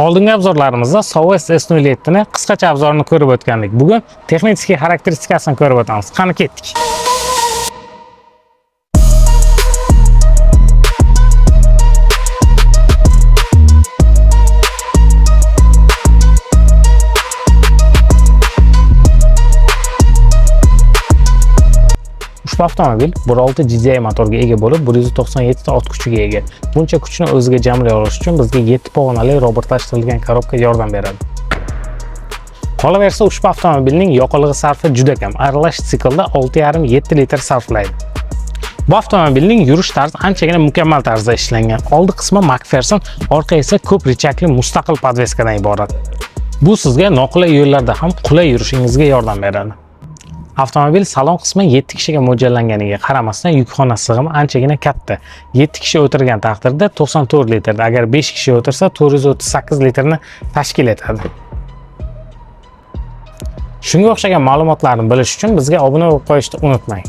Oldingi obzorlarimizda South S07 ni qisqacha obzorini ko'rib o'tgandik. Bugun texnik xarakteristikasini ko'rib o'tamiz. Qani ketdik. Ushbu avtomobil 1.6 GDI motorga ega bo'lib, 197 ta ot kuchiga ega. Buncha kuchni o'ziga jamlay olish uchun bizga 7 pog'onali robotlashtirilgan korobka yordam beradi. Qolaversa, ushbu avtomobilning yoqilg'i sarfi juda kam. Aralash siklda 6,5-7 litr sarflaydi. Bu avtomobilning yurish tarzi anchagina mukammal tarzda ishlangan. Oldi qismi MacPherson, orqa esa ko'p richakli mustaqil podveskadan iborat. Bu sizga noqulay yo'llarda ham qulay yurishingizga yordam beradi. Avtomobil salon qismi 7 kishiga mo'ljallanganiga qaramasdan yukxona sig'imi anchagina katta. 7 kishi o'tirgan taqdirda 94 litr, agar 5 kishi o'tirsa 438 litrni tashkil etadi. Shunga o'xshagan ma'lumotlarni bilish uchun bizga obuna bo'lib qo'yishni unutmang.